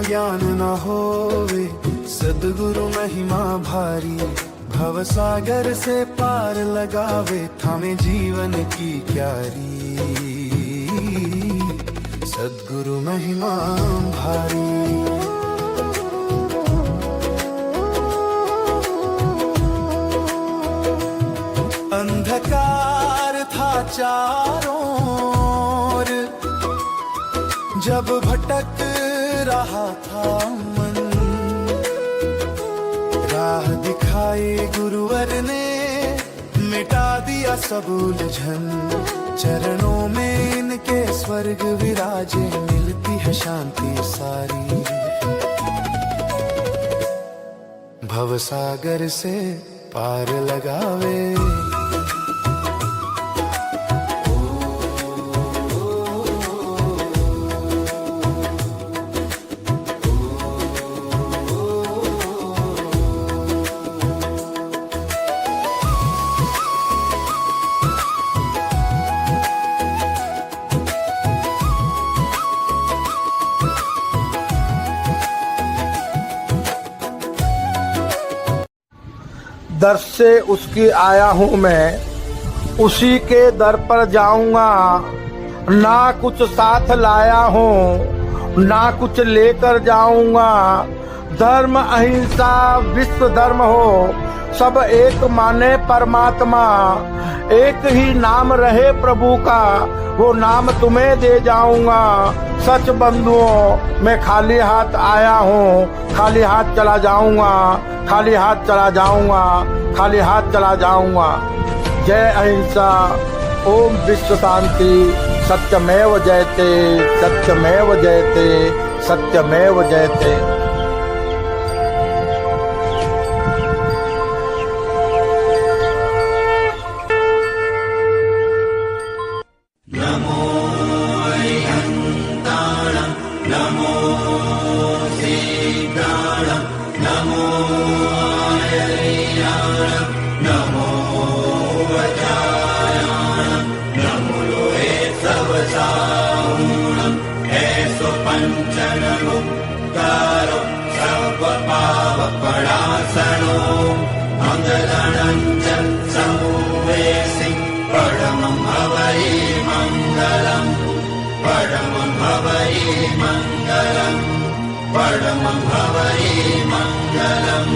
ज्ञान न होवे सद्गुरु महिमा भारी, भव सागर से पार लगावे थामे जीवन की क्यारी, सद्गुरु महिमा भारी। अंधकार था चारों ओर, जब भटक रहा था मन, राह दिखाई गुरुवर ने मिटा दिया सब उलझन, चरणों में इनके स्वर्ग विराजे मिलती है शांति सारी, भव सागर से पार लगावे। दर से उसकी आया हूँ मैं, उसी के दर पर जाऊंगा, ना कुछ साथ लाया हूँ ना कुछ लेकर जाऊंगा। धर्म अहिंसा विश्व धर्म हो, सब एक माने परमात्मा, एक ही नाम रहे प्रभु का, वो नाम तुम्हें दे जाऊंगा। सच बंधुओं मैं खाली हाथ आया हूँ, खाली हाथ चला जाऊंगा, खाली हाथ चला जाऊंगा, खाली हाथ चला जाऊंगा। जय अहिंसा, ओम विश्व शांति, सत्यमेव जयते, सत्यमेव जयते, सत्यमेव जयते। पंचनमुक्तारो सर्वपापपणासनो मंगलञ्च समूवेसि परमं हवै मंगलम्, परमं हवै मंगलम्, परमं हवै मंगलम्।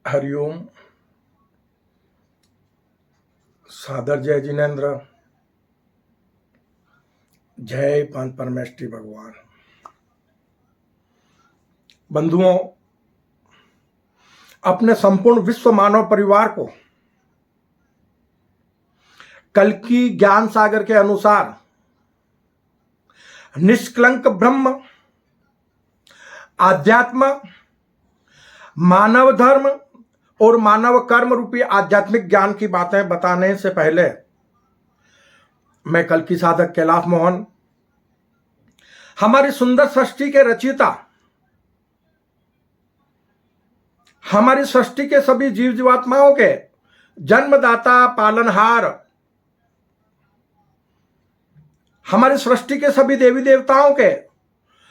हरिओम। सादर जय जिनेन्द्र, जय पान परमेष्टि भगवान। बंधुओं, अपने संपूर्ण विश्व मानव परिवार को कल की ज्ञान सागर के अनुसार निष्कलंक ब्रह्म, आध्यात्म, मानव धर्म और मानव कर्म रूपी आध्यात्मिक ज्ञान की बातें बताने से पहले मैं कल की साधक कैलाश मोहन, हमारी सुंदर सृष्टि के रचयिता, हमारी सृष्टि के सभी जीव जीवात्माओं के जन्मदाता, पालनहार, हमारी सृष्टि के सभी देवी देवताओं के,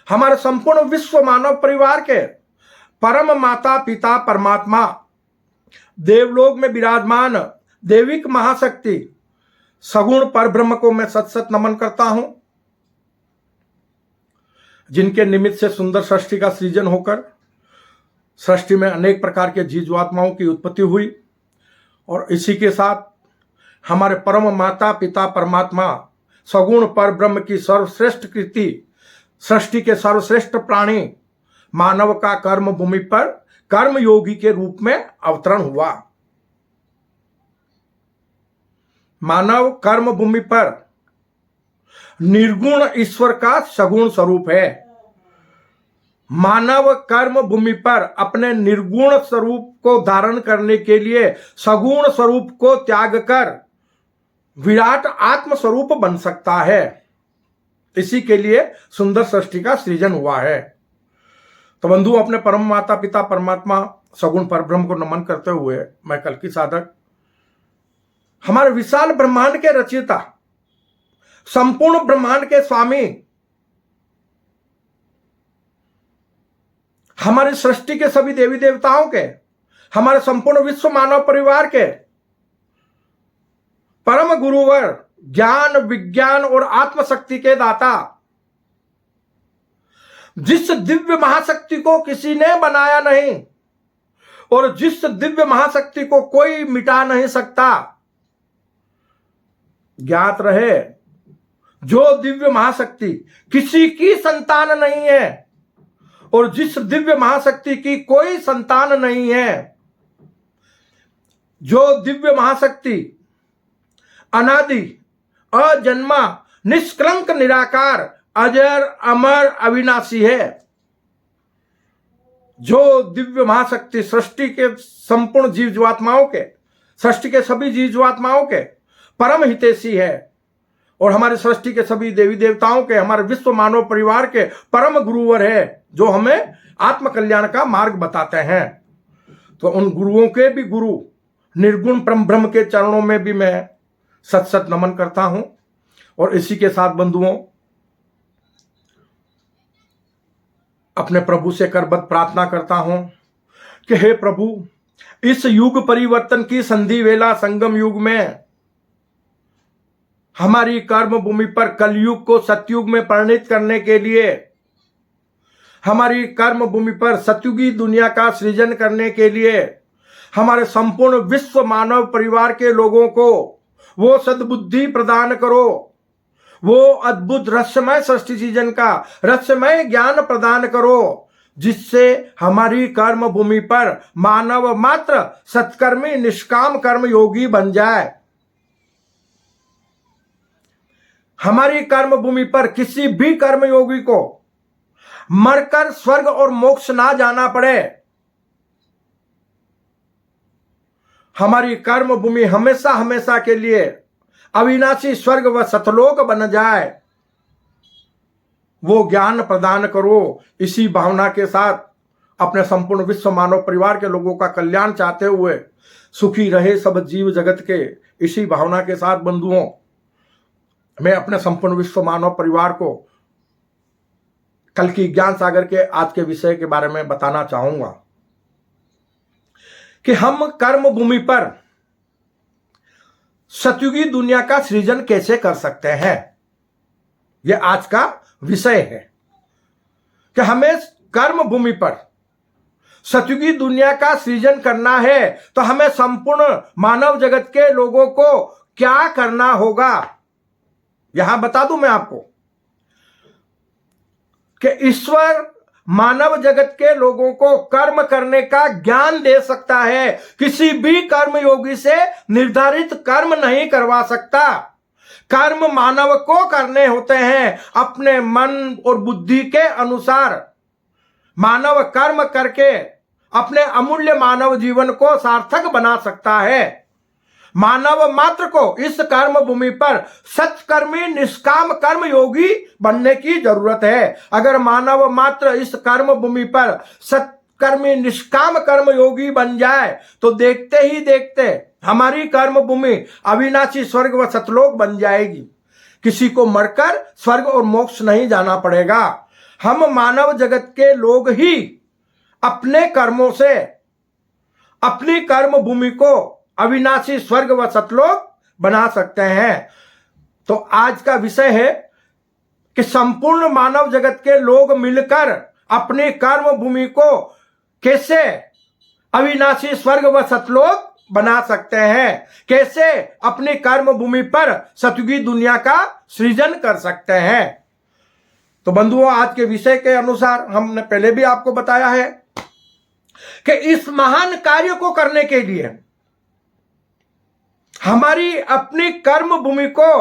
हमारे संपूर्ण विश्व मानव परिवार के परम माता पिता परमात्मा, देवलोक में विराजमान देविक महाशक्ति सगुण पर ब्रह्म को मैं सत सत नमन करता हूं, जिनके निमित्त से सुंदर सृष्टि का सृजन होकर सृष्टि में अनेक प्रकार के जीवात्माओं की उत्पत्ति हुई। और इसी के साथ हमारे परम माता पिता परमात्मा सगुण पर ब्रह्म की सर्वश्रेष्ठ कृति, सृष्टि के सर्वश्रेष्ठ प्राणी मानव का कर्म भूमि पर कर्म योगी के रूप में अवतरण हुआ। मानव कर्म भूमि पर निर्गुण ईश्वर का सगुण स्वरूप है। मानव कर्म भूमि पर अपने निर्गुण स्वरूप को धारण करने के लिए सगुण स्वरूप को त्याग कर विराट आत्म स्वरूप बन सकता है। इसी के लिए सुंदर सृष्टि का सृजन हुआ है। तो बंधु, अपने परम माता पिता परमात्मा सगुण परब्रह्म को नमन करते हुए मैं कल की साधक, हमारे विशाल ब्रह्मांड के रचयिता, संपूर्ण ब्रह्मांड के स्वामी, हमारी सृष्टि के सभी देवी देवताओं के, हमारे संपूर्ण विश्व मानव परिवार के परम गुरुवर, ज्ञान विज्ञान और आत्मशक्ति के दाता, जिस दिव्य महाशक्ति को किसी ने बनाया नहीं और जिस दिव्य महाशक्ति को कोई मिटा नहीं सकता, ज्ञात रहे जो दिव्य महाशक्ति किसी की संतान नहीं है और जिस दिव्य महाशक्ति की कोई संतान नहीं है, जो दिव्य महाशक्ति अनादि अजन्मा निष्कलंक निराकार अजर अमर अविनाशी है, जो दिव्य महाशक्ति सृष्टि के संपूर्ण जीव जीवात्माओं के, सृष्टि के सभी जीव जीवात्माओं के परम हितैषी है और हमारी सृष्टि के सभी देवी देवताओं के, हमारे विश्व मानव परिवार के परम गुरुवर है, जो हमें आत्म कल्याण का मार्ग बताते हैं। तो उन गुरुओं के भी गुरु निर्गुण परम ब्रह्म के चरणों में भी मैं सत सत नमन करता हूं और इसी के साथ बंधुओं, अपने प्रभु से करबद्ध प्रार्थना करता हूं कि हे प्रभु, इस युग परिवर्तन की संधि वेला संगम युग में हमारी कर्म भूमि पर कलयुग को सतयुग में परिणित करने के लिए, हमारी कर्म भूमि पर सतयुगी दुनिया का सृजन करने के लिए हमारे संपूर्ण विश्व मानव परिवार के लोगों को वो सद्बुद्धि प्रदान करो, वो अद्भुत रहस्यमय सृष्टि सृजन का रहस्यमय ज्ञान प्रदान करो, जिससे हमारी कर्म भूमि पर मानव मात्र सत्कर्मी निष्काम कर्म योगी बन जाए, हमारी कर्म भूमि पर किसी भी कर्म योगी को मरकर स्वर्ग और मोक्ष ना जाना पड़े, हमारी कर्म भूमि हमेशा हमेशा के लिए अविनाशी स्वर्ग व सतलोक बन जाए, वो ज्ञान प्रदान करो। इसी भावना के साथ अपने संपूर्ण विश्व मानव परिवार के लोगों का कल्याण चाहते हुए सुखी रहे सब जीव जगत के, इसी भावना के साथ बंधुओं, मैं अपने संपूर्ण विश्व मानव परिवार को कल की ज्ञान सागर के आज के विषय के बारे में बताना चाहूंगा कि हम कर्म भूमि पर सतयुगी दुनिया का सृजन कैसे कर सकते हैं। यह आज का विषय है कि हमें कर्म भूमि पर सतयुगी दुनिया का सृजन करना है तो हमें संपूर्ण मानव जगत के लोगों को क्या करना होगा। यहां बता दूं मैं आपको कि ईश्वर मानव जगत के लोगों को कर्म करने का ज्ञान दे सकता है, किसी भी कर्म योगी से निर्धारित कर्म नहीं करवा सकता। कर्म मानव को करने होते हैं अपने मन और बुद्धि के अनुसार। मानव कर्म करके अपने अमूल्य मानव जीवन को सार्थक बना सकता है। मानव मात्र को इस कर्म भूमि पर सत्कर्मी निष्काम कर्म योगी बनने की जरूरत है। अगर मानव मात्र इस कर्म भूमि पर सत्कर्मी निष्काम कर्म योगी बन जाए तो देखते ही देखते हमारी कर्म भूमि अविनाशी स्वर्ग व सतलोक बन जाएगी। किसी को मरकर स्वर्ग और मोक्ष नहीं जाना पड़ेगा। हम मानव जगत के लोग ही अपने कर्मों से अपनी कर्म भूमि को अविनाशी स्वर्ग व सतलोक बना सकते हैं। तो आज का विषय है कि संपूर्ण मानव जगत के लोग मिलकर अपनी कर्म भूमि को कैसे अविनाशी स्वर्ग व सतलोक बना सकते हैं, कैसे अपनी कर्म भूमि पर सतयुगी दुनिया का सृजन कर सकते हैं। तो बंधुओं, आज के विषय के अनुसार हमने पहले भी आपको बताया है कि इस महान कार्य को करने के लिए हमारी अपनी कर्म भूमि को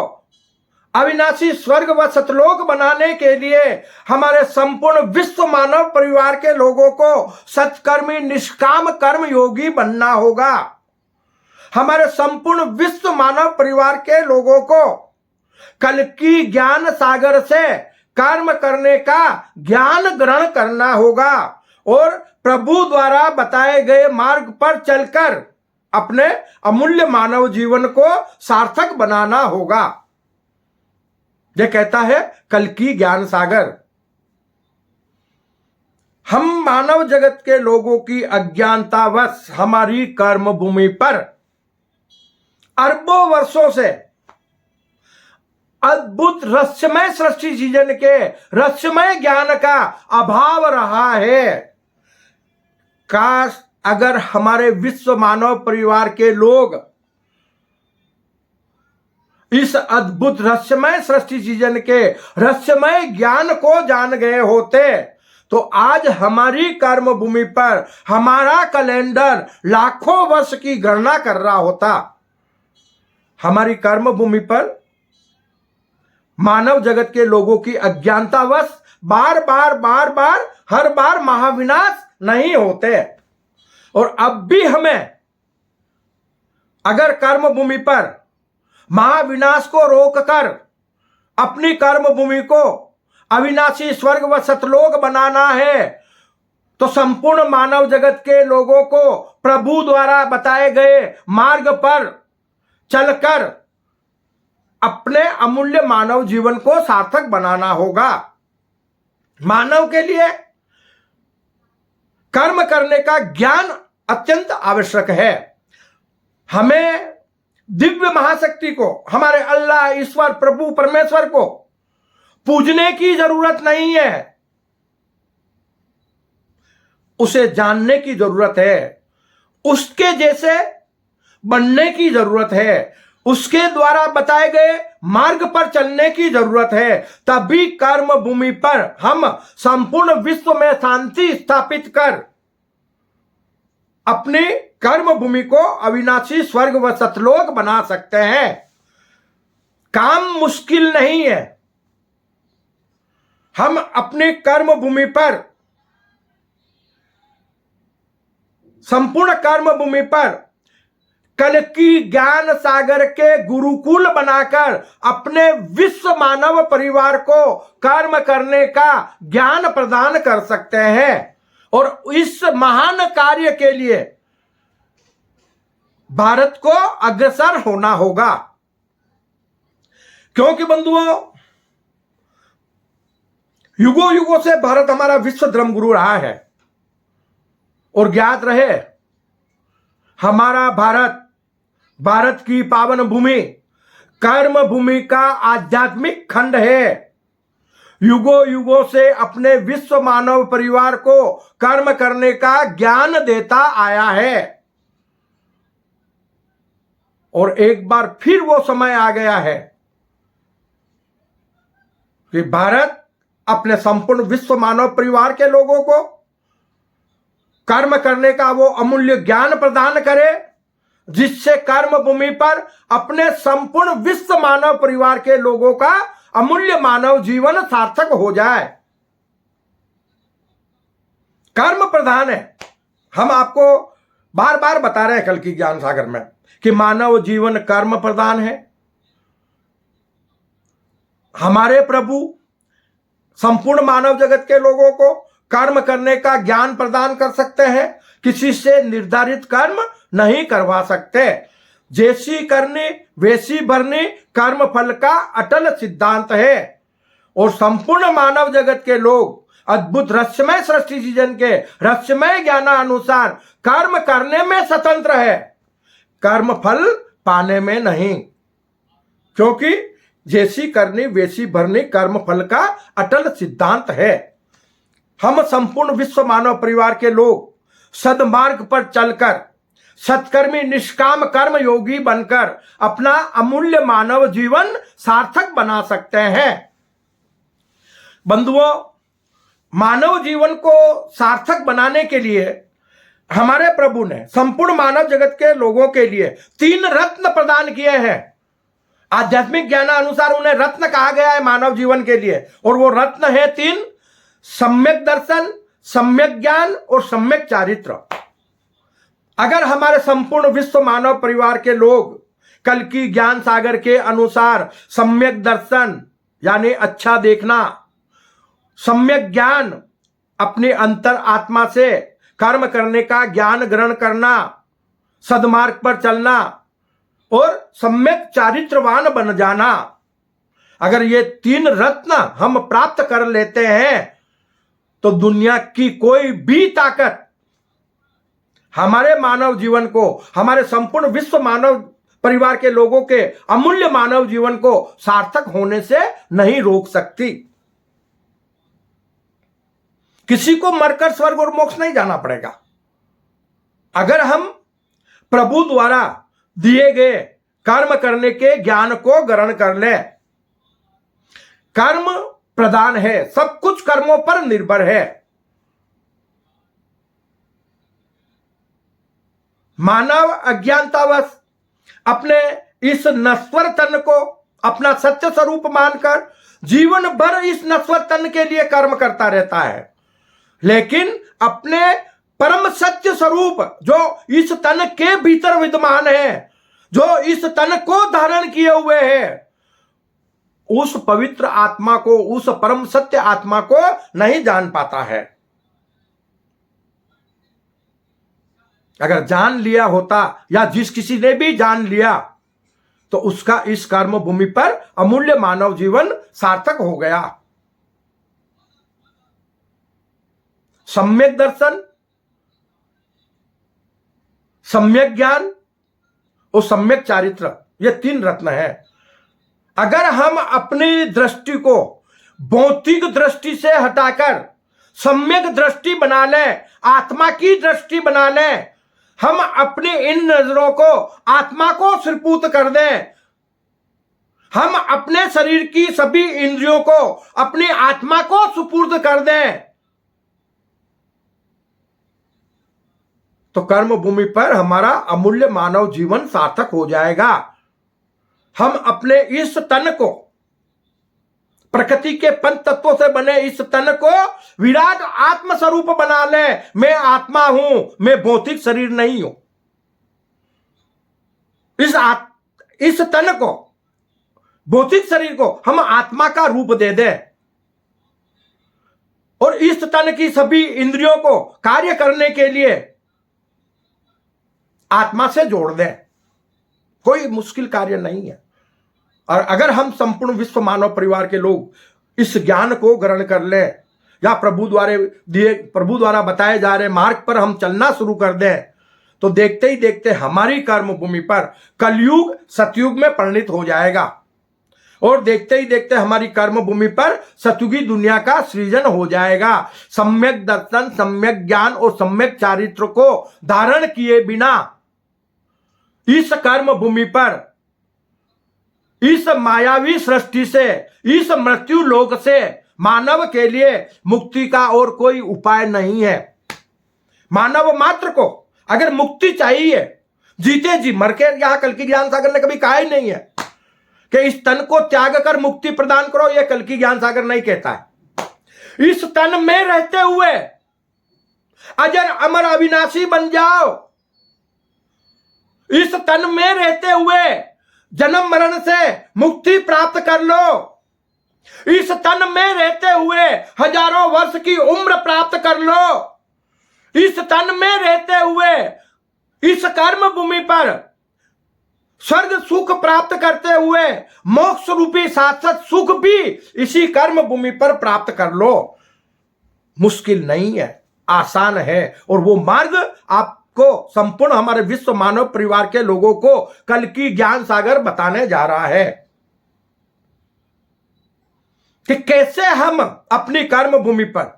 अविनाशी स्वर्ग व सतलोक बनाने के लिए हमारे संपूर्ण विश्व मानव परिवार के लोगों को सत्कर्मी निष्काम कर्म योगी बनना होगा। हमारे संपूर्ण विश्व मानव परिवार के लोगों को कल की ज्ञान सागर से कर्म करने का ज्ञान ग्रहण करना होगा और प्रभु द्वारा बताए गए मार्ग पर चलकर अपने अमूल्य मानव जीवन को सार्थक बनाना होगा। यह कहता है कल्कि ज्ञान सागर। हम मानव जगत के लोगों की अज्ञानतावश हमारी कर्म भूमि पर अरबों वर्षों से अद्भुत रहस्यमय सृष्टि सृजन के रहस्यमय ज्ञान का अभाव रहा है। काश अगर हमारे विश्व मानव परिवार के लोग इस अद्भुत रहस्यमय सृष्टि सृजन के रहस्यमय ज्ञान को जान गए होते तो आज हमारी कर्म भूमि पर हमारा कैलेंडर लाखों वर्ष की गणना कर रहा होता। हमारी कर्म भूमि पर मानव जगत के लोगों की अज्ञानतावश बार बार हर बार महाविनाश नहीं होते। और अब भी हमें अगर कर्म भूमि पर महाविनाश को रोककर अपनी कर्म भूमि को अविनाशी स्वर्ग व सतलोक बनाना है तो संपूर्ण मानव जगत के लोगों को प्रभु द्वारा बताए गए मार्ग पर चलकर अपने अमूल्य मानव जीवन को सार्थक बनाना होगा। मानव के लिए कर्म करने का ज्ञान अत्यंत आवश्यक है। हमें दिव्य महाशक्ति को, हमारे अल्लाह ईश्वर प्रभु परमेश्वर को पूजने की जरूरत नहीं है, उसे जानने की जरूरत है, उसके जैसे बनने की जरूरत है, उसके द्वारा बताए गए मार्ग पर चलने की जरूरत है। तभी कर्म भूमि पर हम संपूर्ण विश्व में शांति स्थापित कर अपनी कर्म भूमि को अविनाशी स्वर्ग व सतलोक बना सकते हैं। काम मुश्किल नहीं है। हम अपनी कर्म भूमि पर, संपूर्ण कर्म भूमि पर कल्कि ज्ञान सागर के गुरुकुल बनाकर अपने विश्व मानव परिवार को कर्म करने का ज्ञान प्रदान कर सकते हैं। और इस महान कार्य के लिए भारत को अग्रसर होना होगा। क्योंकि बंधुओं, युगों युगों से भारत हमारा विश्व धर्म गुरु रहा है। और ज्ञात रहे, हमारा भारत की पावन भूमि कर्म भूमि का आध्यात्मिक खंड है। युगों युगों से अपने विश्व मानव परिवार को कर्म करने का ज्ञान देता आया है। और एक बार फिर वो समय आ गया है कि भारत अपने संपूर्ण विश्व मानव परिवार के लोगों को कर्म करने का वो अमूल्य ज्ञान प्रदान करे, जिससे कर्म भूमि पर अपने संपूर्ण विश्व मानव परिवार के लोगों का अमूल्य मानव जीवन सार्थक हो जाए। कर्म प्रधान है। हम आपको बार बार बता रहे हैं कल्कि ज्ञान सागर में कि मानव जीवन कर्म प्रधान है। हमारे प्रभु संपूर्ण मानव जगत के लोगों को कर्म करने का ज्ञान प्रदान कर सकते हैं, किसी से निर्धारित कर्म नहीं करवा सकते। जैसी करनी वैसी भरनी कर्म फल का अटल सिद्धांत है। और संपूर्ण मानव जगत के लोग अद्भुत रहस्यमय सृष्टि सृजन के रहस्यमय ज्ञानानुसार कर्म करने में स्वतंत्र है, कर्म फल पाने में नहीं। क्योंकि जैसी करनी वैसी भरनी कर्म फल का अटल सिद्धांत है। हम संपूर्ण विश्व मानव परिवार के लोग सदमार्ग पर चलकर सत्कर्मी निष्काम कर्म योगी बनकर अपना अमूल्य मानव जीवन सार्थक बना सकते हैं। बंधुओं, मानव जीवन को सार्थक बनाने के लिए हमारे प्रभु ने संपूर्ण मानव जगत के लोगों के लिए 3 रत्न प्रदान किए हैं। आध्यात्मिक ज्ञान अनुसार उन्हें रत्न कहा गया है मानव जीवन के लिए। और वो रत्न है 3: सम्यक दर्शन, सम्यक ज्ञान और सम्यक चारित्र। अगर हमारे संपूर्ण विश्व मानव परिवार के लोग कल्कि ज्ञान सागर के अनुसार सम्यक दर्शन यानी अच्छा देखना, सम्यक ज्ञान अपनी अंतर आत्मा से कर्म करने का ज्ञान ग्रहण करना, सद्मार्ग पर चलना और सम्यक चारित्रवान बन जाना, अगर ये 3 रत्न हम प्राप्त कर लेते हैं तो दुनिया की कोई भी ताकत हमारे मानव जीवन को, हमारे संपूर्ण विश्व मानव परिवार के लोगों के अमूल्य मानव जीवन को सार्थक होने से नहीं रोक सकती। किसी को मरकर स्वर्ग और मोक्ष नहीं जाना पड़ेगा। अगर हम प्रभु द्वारा दिए गए कर्म करने के ज्ञान को ग्रहण कर ले, कर्म प्रधान है, सब कुछ कर्मों पर निर्भर है। मानव अज्ञानतावश अपने इस नश्वर तन को अपना सत्य स्वरूप मानकर जीवन भर इस नश्वर तन के लिए कर्म करता रहता है, लेकिन अपने परम सत्य स्वरूप जो इस तन के भीतर विद्यमान है, जो इस तन को धारण किए हुए है, उस पवित्र आत्मा को, उस परम सत्य आत्मा को नहीं जान पाता है। अगर जान लिया होता या जिस किसी ने भी जान लिया तो उसका इस कर्म भूमि पर अमूल्य मानव जीवन सार्थक हो गया। सम्यक दर्शन, सम्यक ज्ञान और सम्यक चारित्र, ये 3 रत्न है। अगर हम अपनी दृष्टि को भौतिक दृष्टि से हटाकर सम्यक दृष्टि बना लें, आत्मा की दृष्टि बना लें, हम अपनी इन नजरों को आत्मा को सुरपूत कर दें, हम अपने शरीर की सभी इंद्रियों को अपनी आत्मा को सुपुर्द कर दें, तो कर्म भूमि पर हमारा अमूल्य मानव जीवन सार्थक हो जाएगा। हम अपने इस तन को, प्रकृति के पंच तत्वों से बने इस तन को विराट आत्म स्वरूप बना ले। मैं आत्मा हूं, मैं भौतिक शरीर नहीं हूं। इस तन को, भौतिक शरीर को हम आत्मा का रूप दे दें और इस तन की सभी इंद्रियों को कार्य करने के लिए आत्मा से जोड़ दें। कोई मुश्किल कार्य नहीं है। और अगर हम संपूर्ण विश्व मानव परिवार के लोग इस ज्ञान को ग्रहण कर लें या प्रभु द्वारा बताए जा रहे मार्ग पर हम चलना शुरू कर दें, तो देखते ही देखते हमारी कर्म भूमि पर कलयुग सतयुग में परिणित हो जाएगा और देखते ही देखते हमारी कर्म भूमि पर सतयुगी दुनिया का सृजन हो जाएगा। सम्यक दर्शन, सम्यक ज्ञान और सम्यक चारित्र को धारण किए बिना इस कर्म भूमि पर, इस मायावी सृष्टि से, इस मृत्यु लोक से मानव के लिए मुक्ति का और कोई उपाय नहीं है। मानव मात्र को अगर मुक्ति चाहिए, जीते जी मर के, यहां कल्कि ज्ञान सागर ने कभी कहा ही नहीं है कि इस तन को त्याग कर मुक्ति प्रदान करो। यह कल्कि ज्ञान सागर नहीं कहता है। इस तन में रहते हुए अजर अमर अविनाशी बन जाओ। इस तन में रहते हुए जन्म मरण से मुक्ति प्राप्त कर लो। इस तन में रहते हुए हजारों वर्ष की उम्र प्राप्त कर लो। इस तन में रहते हुए इस कर्म भूमि पर स्वर्ग सुख प्राप्त करते हुए मोक्ष रूपी शाश्वत सुख भी इसी कर्म भूमि पर प्राप्त कर लो। मुश्किल नहीं है, आसान है। और वो मार्ग आपको संपूर्ण हमारे विश्व मानव परिवार के लोगों को कल की ज्ञान सागर बताने जा रहा है कि कैसे हम अपनी कर्म भूमि पर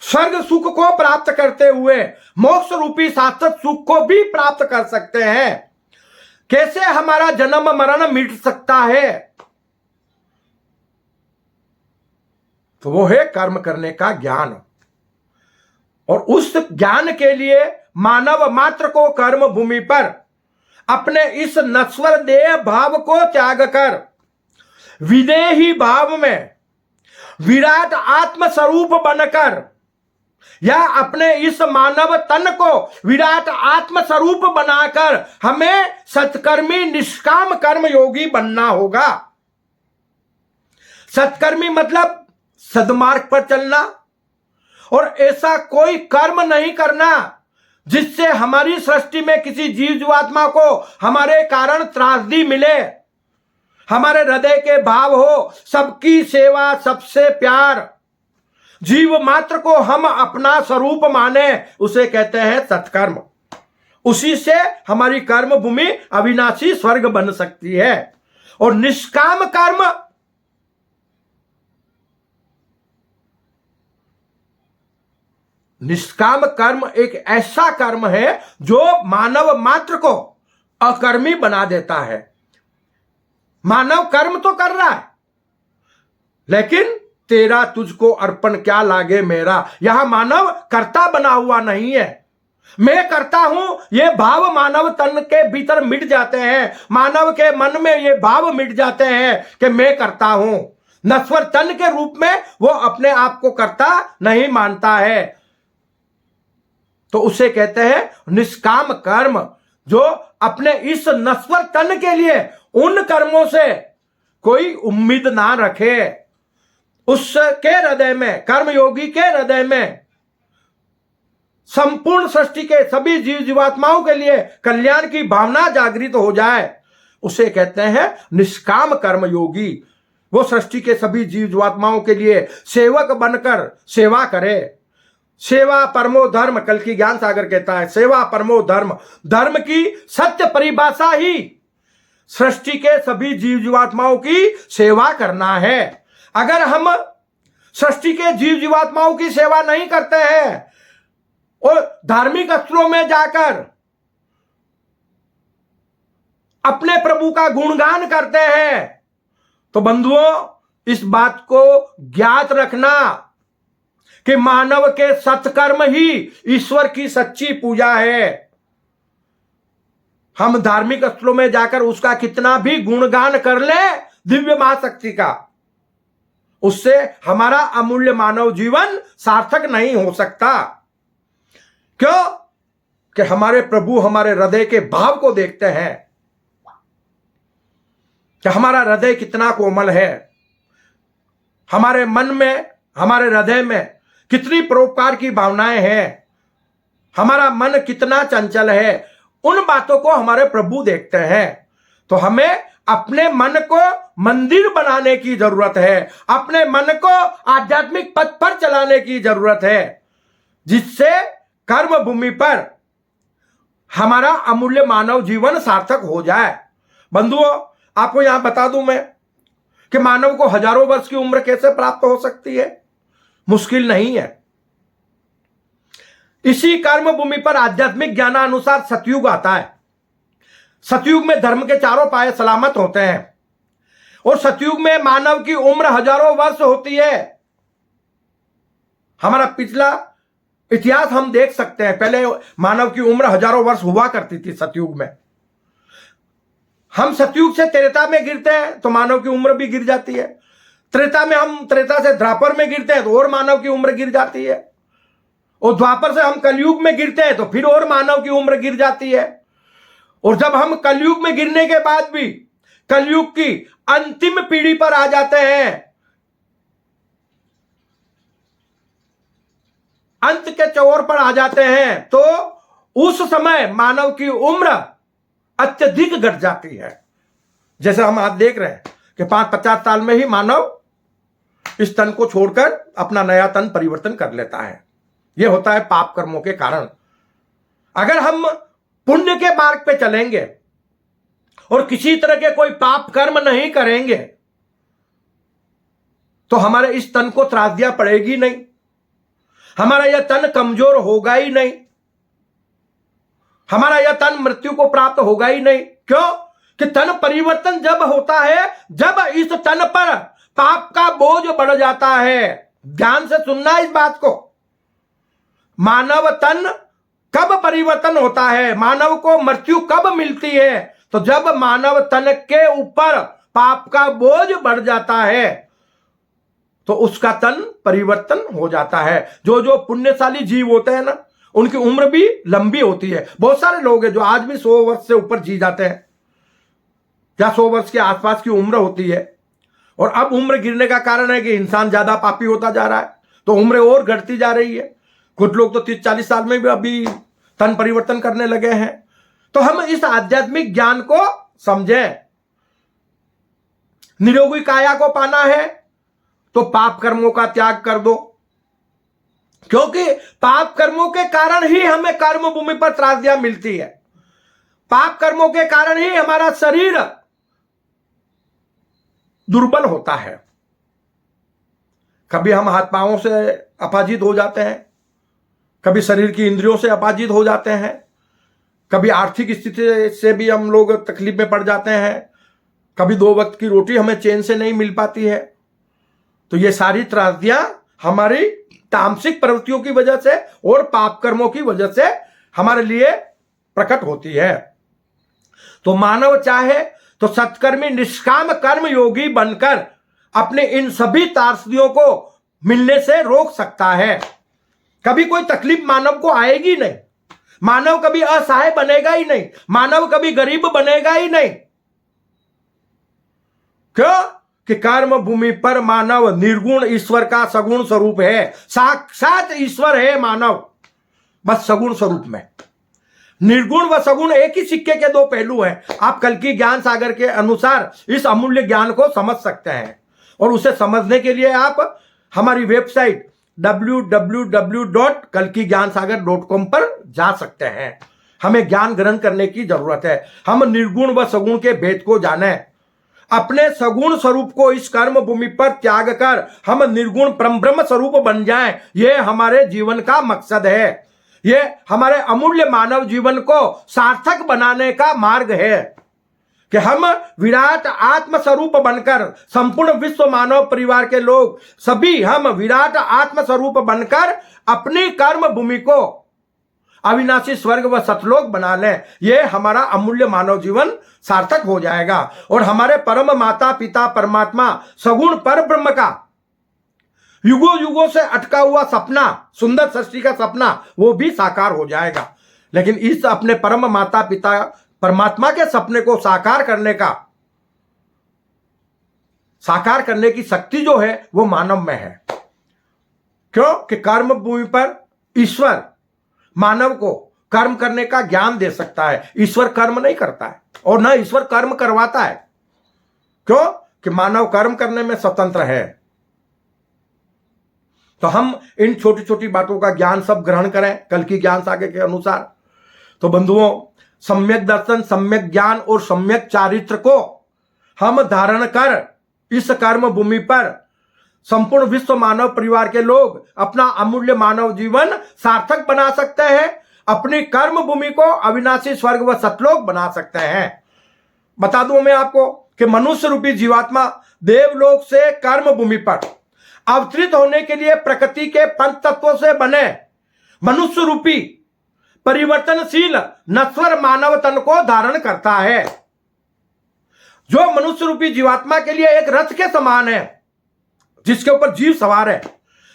स्वर्ग सुख को प्राप्त करते हुए मोक्ष रूपी शाश्वत सुख को भी प्राप्त कर सकते हैं। कैसे हमारा जन्म मरण मिट सकता है, तो वो है कर्म करने का ज्ञान। और उस ज्ञान के लिए मानव मात्र को कर्म भूमि पर अपने इस नश्वर देह भाव को त्याग कर विदेही भाव में विराट आत्म स्वरूप बनकर या अपने इस मानव तन को विराट आत्म स्वरूप बनाकर हमें सत्कर्मी निष्काम कर्म योगी बनना होगा। सत्कर्मी मतलब सदमार्ग पर चलना और ऐसा कोई कर्म नहीं करना जिससे हमारी सृष्टि में किसी जीव जीवात्मा को हमारे कारण त्रासदी मिले। हमारे हृदय के भाव हो सबकी सेवा, सबसे प्यार, जीव मात्र को हम अपना स्वरूप माने, उसे कहते हैं सत्कर्म। उसी से हमारी कर्म भूमि अविनाशी स्वर्ग बन सकती है। और निष्काम कर्म, निष्काम कर्म एक ऐसा कर्म है जो मानव मात्र को अकर्मी बना देता है। मानव कर्म तो कर रहा है, लेकिन तेरा तुझको अर्पण क्या लागे मेरा, यहां मानव कर्ता बना हुआ नहीं है। मैं करता हूं ये भाव मानव तन के भीतर मिट जाते हैं। मानव के मन में ये भाव मिट जाते हैं कि मैं करता हूं। नश्वर तन के रूप में वो अपने आप को करता नहीं मानता है। तो उसे कहते हैं निष्काम कर्म, जो अपने इस नश्वर तन के लिए उन कर्मों से कोई उम्मीद ना रखे। उसके हृदय में, कर्मयोगी के हृदय में संपूर्ण सृष्टि के सभी जीव जीवात्माओं के लिए कल्याण की भावना जागृत हो जाए, उसे कहते हैं निष्काम कर्म योगी। वो सृष्टि के सभी जीव जीवात्माओं के लिए सेवक बनकर सेवा करे। सेवा परमो धर्म, कल की ज्ञान सागर कहता है सेवा परमो धर्म। धर्म की सत्य परिभाषा ही सृष्टि के सभी जीव जीवात्माओं की सेवा करना है। अगर हम सृष्टि के जीव जीवात्माओं की सेवा नहीं करते हैं और धार्मिक स्थलों में जाकर अपने प्रभु का गुणगान करते हैं, तो बंधुओं इस बात को ज्ञात रखना कि मानव के सत्कर्म ही ईश्वर की सच्ची पूजा है। हम धार्मिक स्थलों में जाकर उसका कितना भी गुणगान कर ले दिव्य महाशक्ति का, उससे हमारा अमूल्य मानव जीवन सार्थक नहीं हो सकता। क्यों? कि हमारे प्रभु हमारे हृदय के भाव को देखते हैं कि हमारा हृदय कितना कोमल है, हमारे मन में, हमारे हृदय में कितनी परोपकार की भावनाएं हैं, हमारा मन कितना चंचल है। उन बातों को हमारे प्रभु देखते हैं। तो हमें अपने मन को मंदिर बनाने की जरूरत है, अपने मन को आध्यात्मिक पथ पर चलाने की जरूरत है, जिससे कर्म भूमि पर हमारा अमूल्य मानव जीवन सार्थक हो जाए। बंधुओं, आपको यहां बता दूं मैं कि मानव को हजारों वर्ष की उम्र कैसे प्राप्त हो सकती है। मुश्किल नहीं है। इसी कर्म भूमि पर आध्यात्मिक ज्ञानानुसार सतयुग आता है। सतयुग में धर्म के चारों पाए सलामत होते हैं और सतयुग में मानव की उम्र हजारों वर्ष होती है। हमारा पिछला इतिहास हम देख सकते हैं। पहले मानव की उम्र हजारों वर्ष हुआ करती थी सतयुग में। हम सतयुग से त्रेता में गिरते हैं तो मानव की उम्र भी गिर जाती है। त्रेता में हम त्रेता से द्वापर में गिरते हैं तो और मानव की उम्र गिर जाती है। और द्वापर से हम कलयुग में गिरते हैं तो फिर और मानव की उम्र गिर जाती है। और जब हम कलयुग में गिरने के बाद भी कलयुग की अंतिम पीढ़ी पर आ जाते हैं, अंत के चौर पर आ जाते हैं, तो उस समय मानव की उम्र अत्यधिक घट जाती है। जैसे हम आज देख रहे हैं कि 5-50 साल में ही मानव इस तन को छोड़कर अपना नया तन परिवर्तन कर लेता है। यह होता है पाप कर्मों के कारण। अगर हम पुण्य के मार्ग पे चलेंगे और किसी तरह के कोई पाप कर्म नहीं करेंगे तो हमारे इस तन को त्रासदियां पड़ेगी नहीं, हमारा यह तन कमजोर होगा ही नहीं, हमारा यह तन मृत्यु को प्राप्त होगा ही नहीं। क्यों? कि तन परिवर्तन जब होता है जब इस तन पर पाप का बोझ बढ़ जाता है। ध्यान से सुनना इस बात को। मानव तन कब परिवर्तन होता है, मानव को मृत्यु कब मिलती है? तो जब मानव तन के ऊपर पाप का बोझ बढ़ जाता है तो उसका तन परिवर्तन हो जाता है। जो पुण्यशाली जीव होते हैं ना, उनकी उम्र भी लंबी होती है। बहुत सारे लोग हैं जो आज भी 100 वर्ष से ऊपर जी जाते हैं या 100 वर्ष के आसपास की उम्र होती है। और अब उम्र गिरने का कारण है कि इंसान ज्यादा पापी होता जा रहा है, तो उम्र और घटती जा रही है। कुछ लोग तो 30-40 साल में भी अभी तन परिवर्तन करने लगे हैं। तो हम इस आध्यात्मिक ज्ञान को समझें। निरोगी काया को पाना है तो पाप कर्मों का त्याग कर दो, क्योंकि पाप कर्मों के कारण ही हमें कर्म भूमि पर त्रासदियां मिलती है। पाप कर्मों के कारण ही हमारा शरीर दुर्बल होता है। कभी हम हाथ पांवों से अपाजित हो जाते हैं, कभी शरीर की इंद्रियों से अपाजित हो जाते हैं, कभी आर्थिक स्थिति से भी हम लोग तकलीफ में पड़ जाते हैं, कभी 2 वक्त की रोटी हमें चैन से नहीं मिल पाती है। तो ये सारी त्रासदियां हमारी तामसिक प्रवृत्तियों की वजह से और पाप कर्मों की वजह से हमारे लिए प्रकट होती है। तो मानव चाहे तो सत्कर्मी निष्काम कर्म योगी बनकर अपने इन सभी त्रासदियों को मिलने से रोक सकता है। कभी कोई तकलीफ मानव को आएगी नहीं, मानव कभी असहाय बनेगा ही नहीं, मानव कभी गरीब बनेगा ही नहीं। क्यों? कि कर्म भूमि पर मानव निर्गुण ईश्वर का सगुण स्वरूप है। साक्षात ईश्वर है मानव, बस सगुण स्वरूप में। निर्गुण व सगुण एक ही सिक्के के 2 पहलू हैं। आप कल्कि ज्ञान सागर के अनुसार इस अमूल्य ज्ञान को समझ सकते हैं, और उसे समझने के लिए आप हमारी वेबसाइट www.kalkigyansagar.com पर जा सकते हैं। हमें ज्ञान ग्रहण करने की जरूरत है। हम निर्गुण व सगुण के भेद को जानें, अपने सगुण स्वरूप को इस कर्म भूमि पर त्याग कर हम निर्गुण परब्रह्म स्वरूप बन जाएं। यह हमारे जीवन का मकसद है। यह हमारे अमूल्य मानव जीवन को सार्थक बनाने का मार्ग है कि हम विराट आत्म स्वरूप बनकर, संपूर्ण विश्व मानव परिवार के लोग सभी हम विराट आत्म स्वरूप बनकर अपनी कर्म भूमि को अविनाशी स्वर्ग व सतलोक बना लें। यह हमारा अमूल्य मानव जीवन सार्थक हो जाएगा, और हमारे परम माता पिता परमात्मा सगुण पर ब्रह्म का युगों युगों से अटका हुआ सपना, सुंदर सृष्टि का सपना, वो भी साकार हो जाएगा। लेकिन इस अपने परम माता पिता परमात्मा के सपने को साकार करने की शक्ति जो है वो मानव में है। क्यों? कि कर्म भूमि पर ईश्वर मानव को कर्म करने का ज्ञान दे सकता है। ईश्वर कर्म नहीं करता है, और न ईश्वर कर्म करवाता है। क्यों? कि मानव कर्म करने में स्वतंत्र है। तो हम इन छोटी छोटी बातों का ज्ञान सब ग्रहण करें कल्कि ज्ञान सागर के अनुसार। तो बंधुओं, सम्यक दर्शन, सम्यक ज्ञान और सम्यक चारित्र को हम धारण कर इस कर्म भूमि पर संपूर्ण विश्व मानव परिवार के लोग अपना अमूल्य मानव जीवन सार्थक बना सकते हैं, अपनी कर्म भूमि को अविनाशी स्वर्ग व सतलोक बना सकते हैं। बता दूं मैं आपको कि मनुष्य रूपी जीवात्मा देवलोक से कर्म भूमि पर अवतरित होने के लिए प्रकृति के पंच तत्वों से बने मनुष्य रूपी परिवर्तनशील नश्वर मानव तन को धारण करता है, जो मनुष्य रूपी जीवात्मा के लिए एक रथ के समान है, जिसके ऊपर जीव सवार है,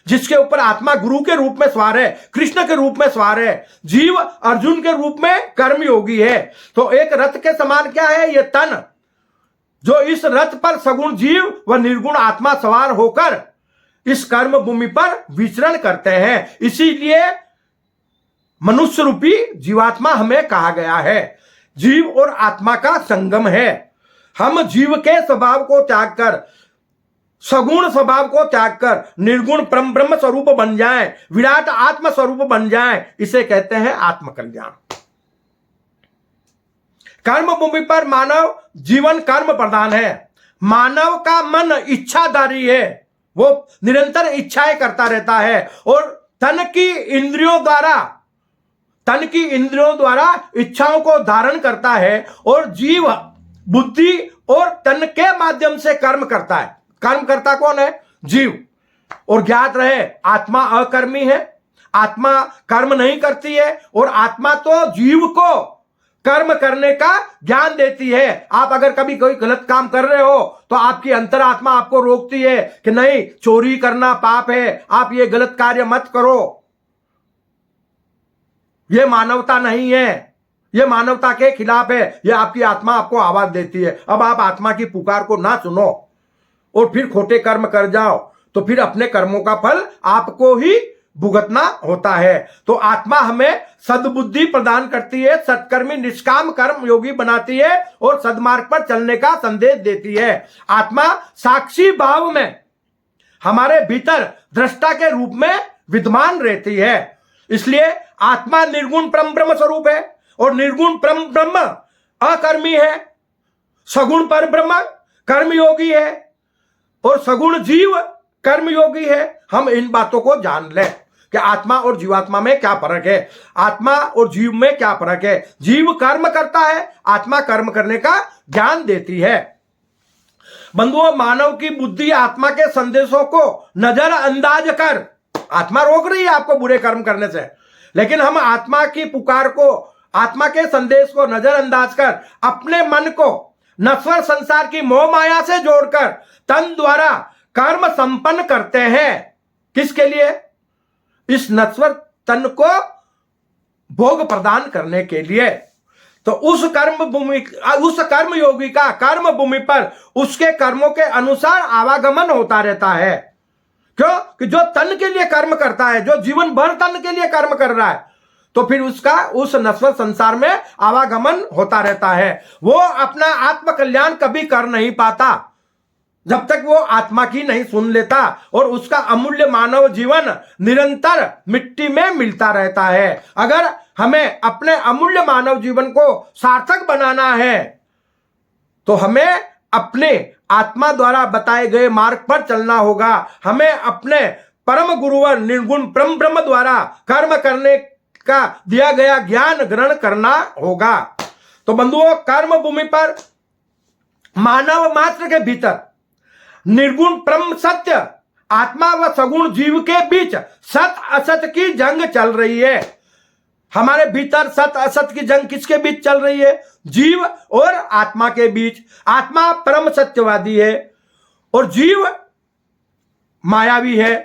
जिसके ऊपर आत्मा गुरु के रूप में सवार है, कृष्ण के रूप में सवार है, जीव अर्जुन के रूप में कर्मयोगी है। तो एक रथ के समान क्या है? ये तन, जो इस रथ पर सगुण जीव व निर्गुण आत्मा सवार होकर इस कर्म भूमि पर विचरण करते हैं। इसीलिए मनुष्य रूपी जीवात्मा हमें कहा गया है। जीव और आत्मा का संगम है। हम जीव के स्वभाव को त्याग कर, सगुण स्वभाव को त्याग कर निर्गुण परम ब्रह्म स्वरूप बन जाएं, विराट आत्म स्वरूप बन जाएं, इसे कहते हैं आत्मकल्याण। कर्म भूमि पर मानव जीवन कर्म प्रधान है। मानव का मन इच्छाधारी है, वो निरंतर इच्छाएं करता रहता है, और तन की इंद्रियों द्वारा इच्छाओं को धारण करता है, और जीव बुद्धि और तन के माध्यम से कर्म करता है। कर्म करता कौन है? जीव। और ज्ञात रहे, आत्मा अकर्मी है, आत्मा कर्म नहीं करती है, और आत्मा तो जीव को कर्म करने का ज्ञान देती है। आप अगर कभी कोई गलत काम कर रहे हो तो आपकी अंतरात्मा आपको रोकती है कि नहीं, चोरी करना पाप है, आप ये गलत कार्य मत करो, ये मानवता नहीं है, ये मानवता के खिलाफ है। ये आपकी आत्मा आपको आवाज देती है। अब आप आत्मा की पुकार को ना सुनो, और फिर खोटे कर्म कर जाओ तो फिर अपने कर्मों का फल आपको ही भुगतना होता है। तो आत्मा हमें सद्बुद्धि प्रदान करती है, सत्कर्मी निष्काम कर्म योगी बनाती है और सद्मार्ग पर चलने का संदेश देती है। आत्मा साक्षी भाव में हमारे भीतर दृष्टा के रूप में विद्यमान रहती है। इसलिए आत्मा निर्गुण परम ब्रह्म स्वरूप है और निर्गुण परम ब्रह्म अकर्मी है, सगुण पर ब्रह्म कर्मयोगी है और सगुण जीव कर्मयोगी है। हम इन बातों को जान लें कि आत्मा और जीवात्मा में क्या फर्क है, आत्मा और जीव में क्या फर्क है। जीव कर्म करता है, आत्मा कर्म करने का ज्ञान देती है। बंधुओं, मानव की बुद्धि आत्मा के संदेशों को नजरअंदाज कर, आत्मा रोक रही है आपको बुरे कर्म करने से, लेकिन हम आत्मा की पुकार को, आत्मा के संदेश को नजरअंदाज कर अपने मन को नश्वर संसार की मोह माया से जोड़कर तन द्वारा कर्म संपन्न करते हैं। किसके लिए? इस नश्वर तन को भोग प्रदान करने के लिए। तो उस कर्म योगी का कर्म भूमि पर उसके कर्मों के अनुसार आवागमन होता रहता है। क्यों? कि जो तन के लिए कर्म करता है, जो जीवन भर तन के लिए कर्म कर रहा है, तो फिर उसका उस नश्वर संसार में आवागमन होता रहता है। वो अपना आत्म कल्याण कभी कर नहीं पाता जब तक वो आत्मा की नहीं सुन लेता और उसका अमूल्य मानव जीवन निरंतर मिट्टी में मिलता रहता है। अगर हमें अपने अमूल्य मानव जीवन को सार्थक बनाना है तो हमें अपने आत्मा द्वारा बताए गए मार्ग पर चलना होगा। हमें अपने परम गुरुवर निर्गुण परम ब्रह्म द्वारा कर्म करने का दिया गया ज्ञान ग्रहण करना होगा। तो बंधुओं, कर्म भूमि पर मानव मात्र के भीतर निर्गुण परम सत्य आत्मा व सगुण जीव के बीच सत असत की जंग चल रही है। हमारे भीतर सत असत की जंग किसके बीच चल रही है? जीव और आत्मा के बीच। आत्मा परम सत्यवादी है और जीव मायावी है।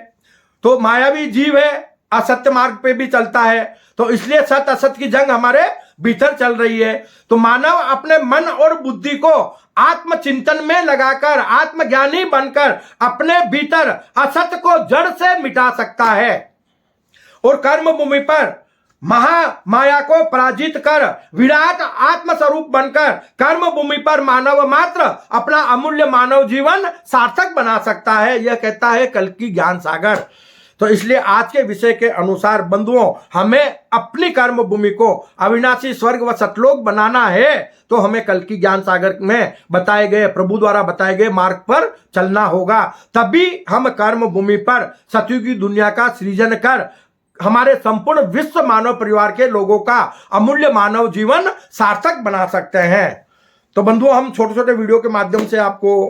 तो मायावी जीव है, असत्य मार्ग पे भी चलता है, तो इसलिए सत असत की जंग हमारे भीतर चल रही है। तो मानव अपने मन और बुद्धि को आत्मचिंतन में लगाकर आत्मज्ञानी बनकर अपने भीतर असत को जड़ से मिटा सकता है और कर्म भूमि पर महामाया को पराजित कर विराट आत्म स्वरूप बनकर कर्म भूमि पर मानव मात्र अपना अमूल्य मानव जीवन सार्थक बना सकता है। यह कहता है कल्कि ज्ञान सागर। तो इसलिए आज के विषय के अनुसार बंधुओं, हमें अपनी कर्म भूमि को अविनाशी स्वर्ग व सतलोक बनाना है तो हमें कल्कि ज्ञान सागर में बताए गए, प्रभु द्वारा बताए गए मार्ग पर चलना होगा। तभी हम कर्म भूमि पर सतयुगी दुनिया का सृजन कर हमारे संपूर्ण विश्व मानव परिवार के लोगों का अमूल्य मानव जीवन सार्थक बना सकते हैं। तो बंधुओं, हम छोटे छोटे वीडियो के माध्यम से आपको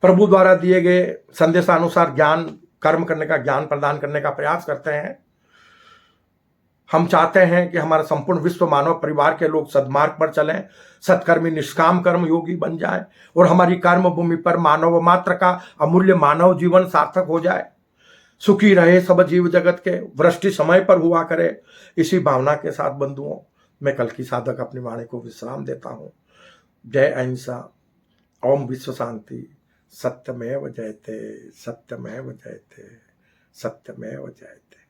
प्रभु द्वारा दिए गए संदेशानुसार ज्ञान, कर्म करने का ज्ञान प्रदान करने का प्रयास करते हैं। हम चाहते हैं कि हमारा संपूर्ण विश्व मानव परिवार के लोग सद्मार्ग पर चलें, सत्कर्मी निष्काम कर्म योगी बन जाए और हमारी कर्म भूमि पर मानव मात्र का अमूल्य मानव जीवन सार्थक हो जाए। सुखी रहे सब जीव जगत के, वृष्टि समय पर हुआ करे। इसी भावना के साथ बंधुओं, मैं कल्कि साधक अपनी वाणी को विश्राम देता हूं। जय अहिंसा, ओम विश्व शांति। सत्यमेव जयते, सत्यमेव जयते, सत्यमेव जयते।